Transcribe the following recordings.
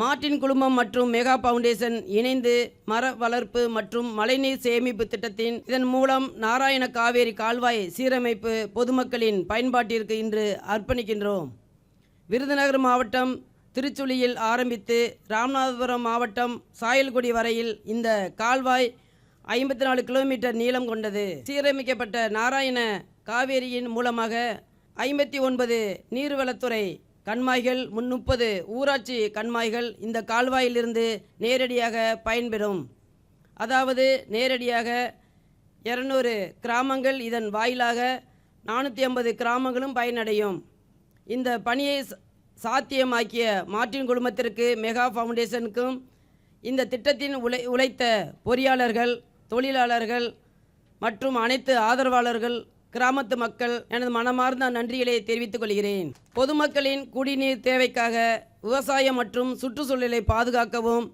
Martin குழுமம் மற்றும் mega foundation இணைந்து மர வளர்ப்பு மற்றும் மழைநீர் சேமிப்பு திட்டத்தின் இதன் மூலம் நாராயண காவேரி கால்வாய் சீரமைப்பு பொதுமக்களின் பயன்பாட்டிற்கு இன்று அர்ப்பணிக்கின்றோம். விருதுநகர் மாவட்டம் திருச்சுழியில் ஆரம்பித்து ராமநாதபுரம் மாவட்டம் சாயல்குடி வரையில் இந்த கால்வாய் 54 கிலோமீட்டர் நீளம் கொண்டது. சீரமைக்கப்பட்ட நாராயண காவேரியின் மூலமாக 59 நீர்வளத்துறை கண்மாய்கள் 30 ஊராட்சி கண்மாய்கள் இந்த கால்வாயிலிருந்து நேரடியாக பயன்பெறும். அதாவது நேரடியாக 200 கிராமங்கள் இதன் வாயிலாக 450 கிராமங்களும் பயனடையும். இந்த பணியை சாத்தியமாக்கிய மார்ட்டின் குழுமத்திற்கு மெகா ஃபவுண்டேஷனுக்கும் இந்த திட்டத்தின் உழைத்த பொறியாளர்கள், தொழிலாளர்கள் மற்றும் அனைத்து ஆதரவாளர்கள், கிராமத்து மக்கள் எனது மனமார்ந்த நன்றிகளை தெரிவித்துக் கொள்கிறேன். பொதுமக்களின் குடிநீர் தேவைக்காக விவசாயம் மற்றும் சுற்றுச்சூழலை பாதுகாக்கவும்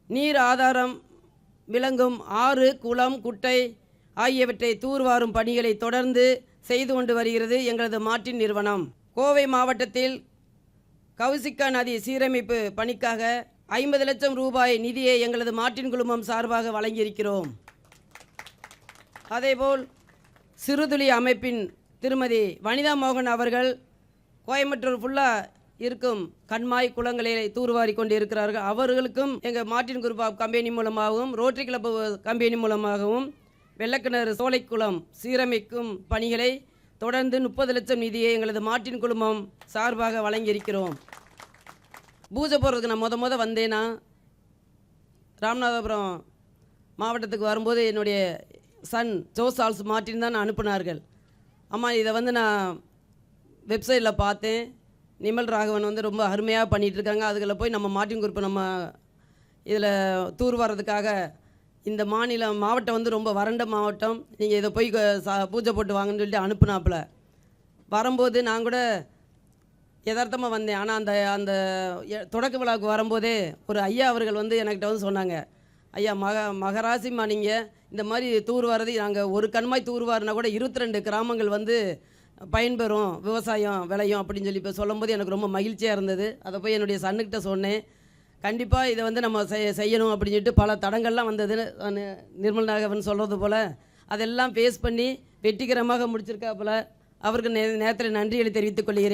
நீர் ஆதாரம் விளங்கும் ஆறு, குளம், குட்டை ஆகியவற்றை தூர்வாரும் பணிகளை தொடர்ந்து செய்து கொண்டு வருகிறது எங்களது மார்ட்டின் நிறுவனம். கோவை மாவட்டத்தில் கௌசிகா நதி சீரமைப்பு பணிக்காக 50 லட்சம் ரூபாய் நிதியை எங்களது மார்ட்டின் குழுமம் சார்பாக வழங்கியிருக்கிறோம். அதேபோல் சிறுதுளி அமைப்பின் திருமதி வனிதா மோகன் அவர்கள் கோயம்புத்தூர் ஃபுல்லாக இருக்கும் கண்மாய் குளங்களை தூர்வாரி கொண்டு இருக்கிறார்கள். அவர்களுக்கும் எங்கள் மார்ட்டின் குரூப் ஆஃப் கம்பெனி மூலமாகவும் ரோட்டரி கிளப் கம்பெனி மூலமாகவும் வெள்ளக்கிணறு சோலைக்குளம் சீரமைக்கும் பணிகளை தொடர்ந்து 30 லட்சம் நிதியை எங்களது மார்ட்டின் குழுமம் சார்பாக வழங்கியிருக்கிறோம். பூஜை போடுறதுக்கு நான் முத வந்தேன்னா ராமநாதபுரம் மாவட்டத்துக்கு வரும்போது என்னுடைய சன் ஜோசால்ஸ் மார்ட்டின் தான் அனுப்பினார்கள். அம்மா இதை நான் வெப்சைட்டில் பார்த்தேன், நிமல் ராகவன் ரொம்ப அருமையாக பண்ணிகிட்ருக்காங்க, அதுகளில் போய் நம்ம மார்ட்டின் குரூப் நம்ம இதில் தூர் வர்றதுக்காக இந்த மாவட்டம் ரொம்ப வறண்ட மாவட்டம், நீங்கள் இதை போய் பூஜை போட்டு வாங்கன்னு சொல்லிட்டு அனுப்புனாப்புல. வரும்போது நான் கூட யதார்த்தமாக வந்தேன். ஆனால் அந்த தொடக்க விழாவுக்கு வரும்போதே ஒரு ஐயா அவர்கள் என்கிட்ட சொன்னாங்க, ஐயா மகராசிம்மா நீங்கள் இந்த மாதிரி தூர் வரது நாங்கள் ஒரு கண்மாய் தூர் வாரினா கூட 22 கிராமங்கள் பயன்பெறும், விவசாயம் விளையும் அப்படின்னு சொல்லி இப்போ சொல்லும்போது எனக்கு ரொம்ப மகிழ்ச்சியாக இருந்தது. அதை போய் என்னுடைய சன்னுக்கிட்ட சொன்னேன். கண்டிப்பாக இதை நம்ம செய்யணும் அப்படின்னு சொல்லிட்டு பல தடங்கள்லாம் வந்தது. நிர்மல் நாகவன் சொல்கிறது போல் அதெல்லாம் ஃபேஸ் பண்ணி வெற்றிகரமாக முடிச்சிருக்காப்புல. அவருக்கு நேரத்தில் நன்றிகளை தெரிவித்துக் கொள்கிறேன்.